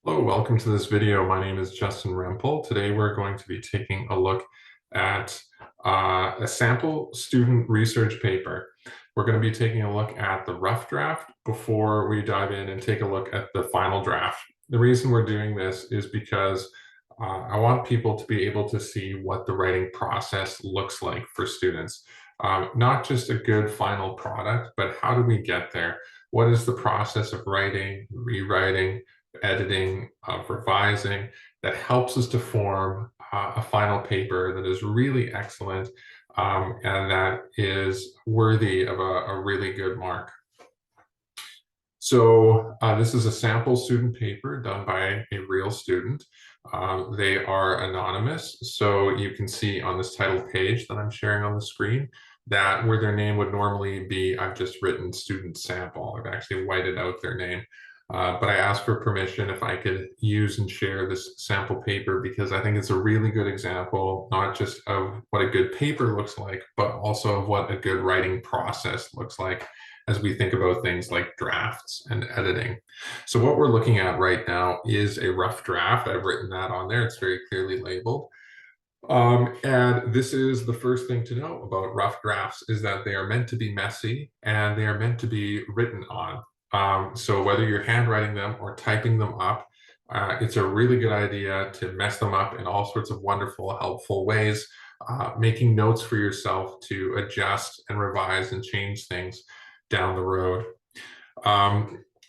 Hello, welcome to this video. My name is Justin Rempel. Today we're going to be taking a look at a sample student research paper. We're going to be taking a look at the rough draft before we dive in and take a look at the final draft. The reason we're doing this is because I want people to be able to see what the writing process looks like for students. Not just a good final product, but how do we get there? What is the process of writing, rewriting, editing, of revising that helps us to form a final paper that is really excellent and that is worthy of a really good mark. So this is a sample student paper done by a real student. They are anonymous, so you can see on this title page that I'm sharing on the screen that where their name would normally be, I've just written student sample. I've actually whited out their name. But I asked for permission if I could use and share this sample paper because I think it's a really good example, not just of what a good paper looks like, but also of what a good writing process looks like as we think about things like drafts and editing. So what we're looking at right now is a rough draft. I've written that on there. It's very clearly labeled. And this is the first thing to know about rough drafts is that they are meant to be messy and they are meant to be written on. So whether you're handwriting them or typing them up, it's a really good idea to mess them up in all sorts of wonderful, helpful ways, making notes for yourself to adjust and revise and change things down the road.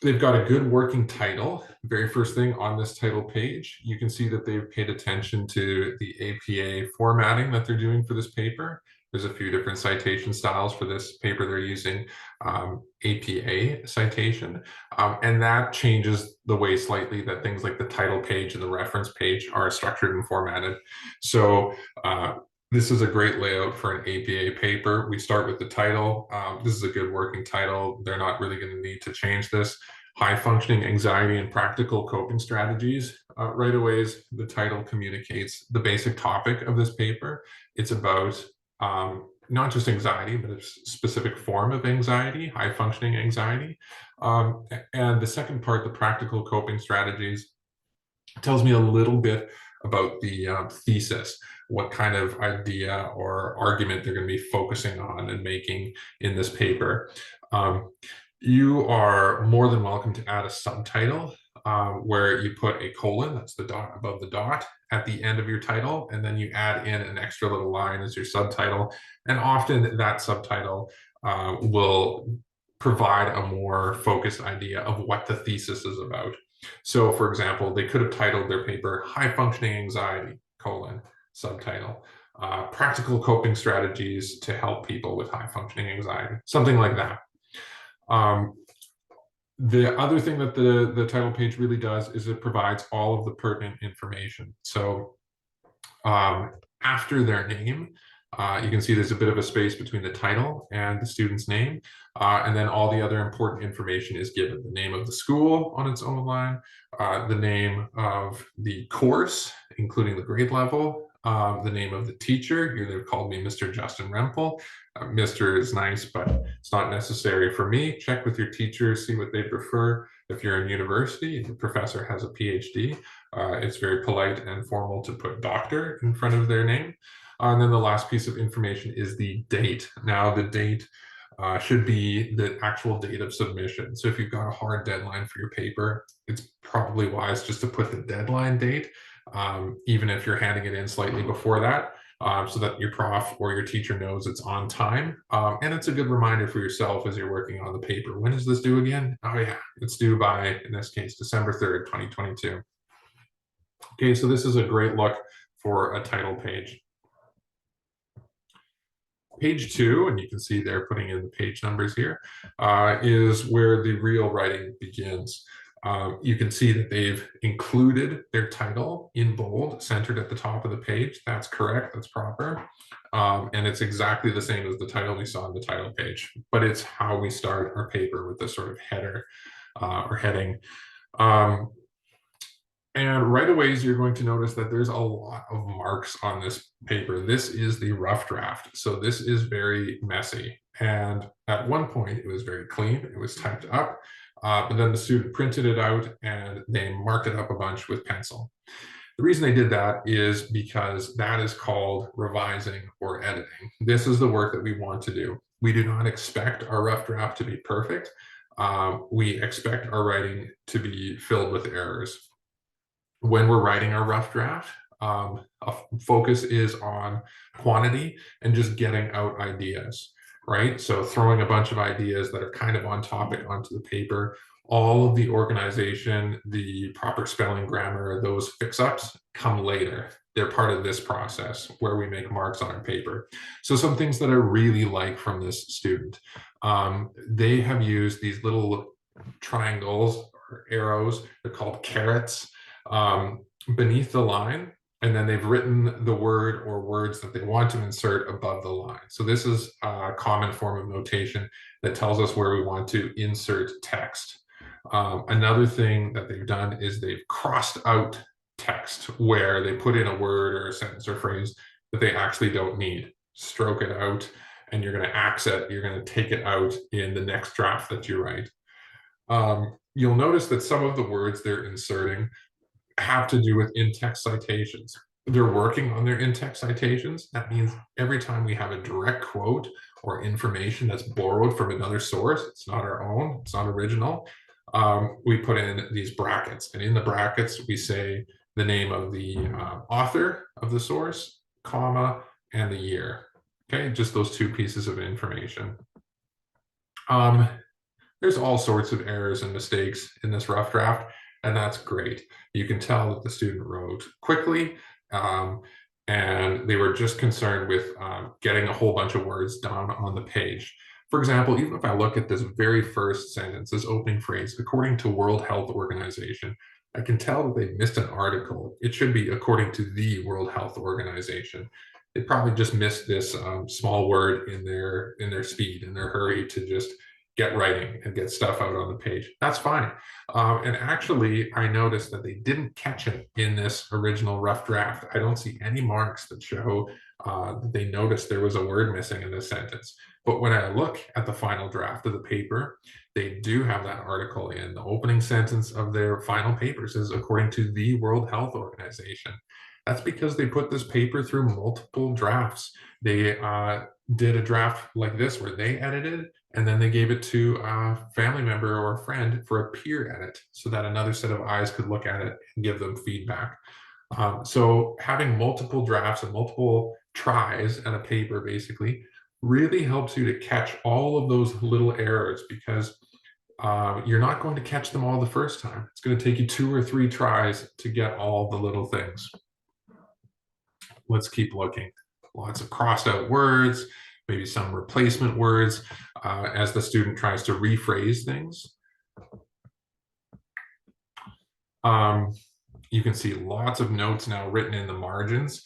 They've got a good working title. Very first thing on this title page, you can see that they've paid attention to the APA formatting that they're doing for this paper. There's a few different citation styles for this paper. They're using APA citation, and that changes the way slightly that things like the title page and the reference page are structured and formatted. So this is a great layout for an APA paper. We start with the title. This is a good working title. They're not really going to need to change this. High functioning anxiety and practical coping strategies. Right away, the title communicates the basic topic of this paper. It's about not just anxiety, but a specific form of anxiety, high functioning anxiety. And the second part, the practical coping strategies, tells me a little bit about the thesis, what kind of idea or argument they're going to be focusing on and making in this paper. You are more than welcome to add a subtitle where you put a colon, that's the dot above the dot, at the end of your title, and then you add in an extra little line as your subtitle. And often that subtitle will provide a more focused idea of what the thesis is about. So for example, they could have titled their paper High Functioning Anxiety, colon, subtitle, Practical Coping Strategies to Help People with High Functioning Anxiety, something like that. The other thing that the title page really does is it provides all of the pertinent information. So after their name, you can see there's a bit of a space between the title and the student's name. And then all the other important information is given. The name of the school on its own line, the name of the course, including the grade level, the name of the teacher. Here they've called me Mr. Justin Rempel. Mr. is nice, but it's not necessary for me. Check with your teacher, see what they prefer. If you're in university, the professor has a PhD. It's very polite and formal to put doctor in front of their name. And then the last piece of information is the date. Now the date should be the actual date of submission. So if you've got a hard deadline for your paper, it's probably wise just to put the deadline date, even if you're handing it in slightly before that, so that your prof or your teacher knows it's on time. And it's a good reminder for yourself as you're working on the paper. When is this due again? Oh yeah, it's due by, in this case, December 3rd, 2022. Okay, so this is a great look for a title page. Page 2, and you can see they're putting in the page numbers here, is where the real writing begins. You can see that they've included their title in bold, centered at the top of the page. That's correct, that's proper. And it's exactly the same as the title we saw on the title page, but it's how we start our paper with this sort of header or heading. And right away, you're going to notice that there's a lot of marks on this paper. This is the rough draft. So this is very messy. And at one point, it was very clean. It was typed up. but then the student printed it out and they marked it up a bunch with pencil. The reason they did that is because that is called revising or editing. This is the work that we want to do. We do not expect our rough draft to be perfect. We expect our writing to be filled with errors. When we're writing our rough draft, a focus is on quantity and just getting out ideas, right? So throwing a bunch of ideas that are kind of on topic onto the paper. All of the organization, the proper spelling, grammar, those fix-ups come later. They're part of this process where we make marks on our paper. So some things that I really like from this student, they have used these little triangles or arrows. They're called carets beneath the line, and then they've written the word or words that they want to insert above the line. So this is a common form of notation that tells us where we want to insert text. Another thing that they've done is they've crossed out text where they put in a word or a sentence or phrase that they actually don't need. Stroke it out, and you're going to accent, you're going to take it out in the next draft that you write. You'll notice that some of the words they're inserting have to do with in-text citations. They're working on their in-text citations. That means every time we have a direct quote or information that's borrowed from another source, it's not our own, it's not original, we put in these brackets. And in the brackets, we say the name of the author of the source, comma, and the year. Okay, just those two pieces of information. There's all sorts of errors and mistakes in this rough draft, and that's great. You can tell that the student wrote quickly, and they were just concerned with getting a whole bunch of words down on the page. For example, even if I look at this very first sentence, this opening phrase, according to World Health Organization, I can tell that they missed an article. It should be according to the World Health Organization. They probably just missed this small word in their speed, in their hurry to just get writing and get stuff out on the page. That's fine. And actually, I noticed that they didn't catch it in this original rough draft. I don't see any marks that show that they noticed there was a word missing in this sentence. But when I look at the final draft of the paper, they do have that article in. The opening sentence of their final paper says, according to the World Health Organization. That's because they put this paper through multiple drafts. They did a draft like this where they edited, and then they gave it to a family member or a friend for a peer edit so that another set of eyes could look at it and give them feedback. So having multiple drafts and multiple tries at a paper basically really helps you to catch all of those little errors, because you're not going to catch them all the first time. It's going to take you 2 or 3 tries to get all the little things. Let's keep looking. Lots of crossed out words, maybe some replacement words as the student tries to rephrase things. You can see lots of notes now written in the margins.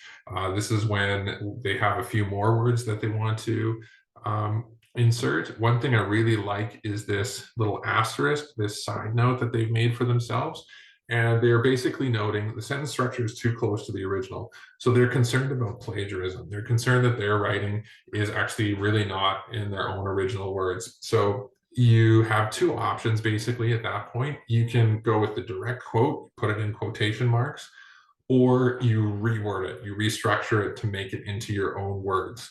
This is when they have a few more words that they want to insert. One thing I really like is this little asterisk, this side note that they've made for themselves. And they're basically noting the sentence structure is too close to the original. So they're concerned about plagiarism. They're concerned that their writing is actually really not in their own original words. So you have 2 options basically at that point. You can go with the direct quote, put it in quotation marks, or you reword it, you restructure it to make it into your own words.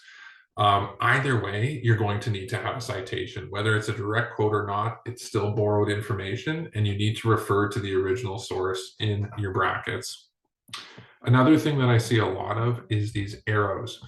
Either way, you're going to need to have a citation. Whether it's a direct quote or not, it's still borrowed information, and you need to refer to the original source in your brackets. Another thing that I see a lot of is these arrows.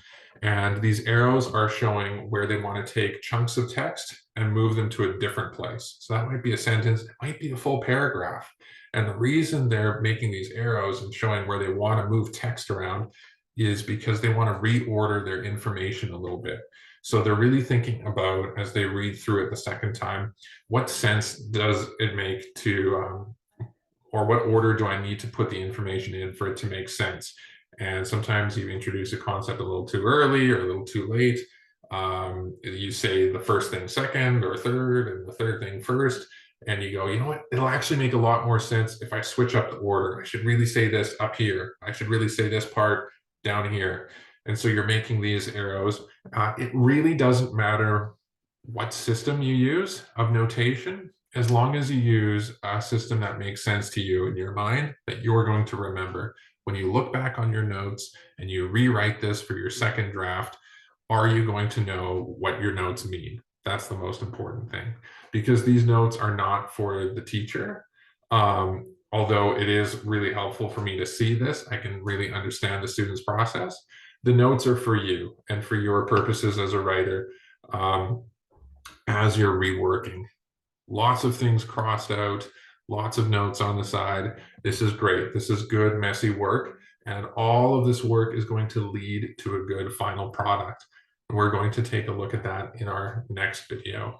And these arrows are showing where they want to take chunks of text and move them to a different place. So that might be a sentence, it might be a full paragraph. And the reason they're making these arrows and showing where they want to move text around is because they want to reorder their information a little bit. So they're really thinking about, as they read through it the second time, what sense does it make to, or what order do I need to put the information in for it to make sense? And sometimes you introduce a concept a little too early or a little too late. You say the first thing second or third and the third thing first, and you go, you know what, it'll actually make a lot more sense if I switch up the order. I should really say this up here. I should really say this part down here. And so you're making these arrows. It really doesn't matter what system you use of notation. as long as you use a system that makes sense to you in your mind, that you're going to remember. When you look back on your notes and you rewrite this for your second draft, are you going to know what your notes mean? That's the most important thing, because these notes are not for the teacher. Although it is really helpful for me to see this, I can really understand the student's process. The notes are for you and for your purposes as a writer, as you're reworking. Lots of things crossed out, lots of notes on the side. This is great. This is good, messy work. And all of this work is going to lead to a good final product. And we're going to take a look at that in our next video.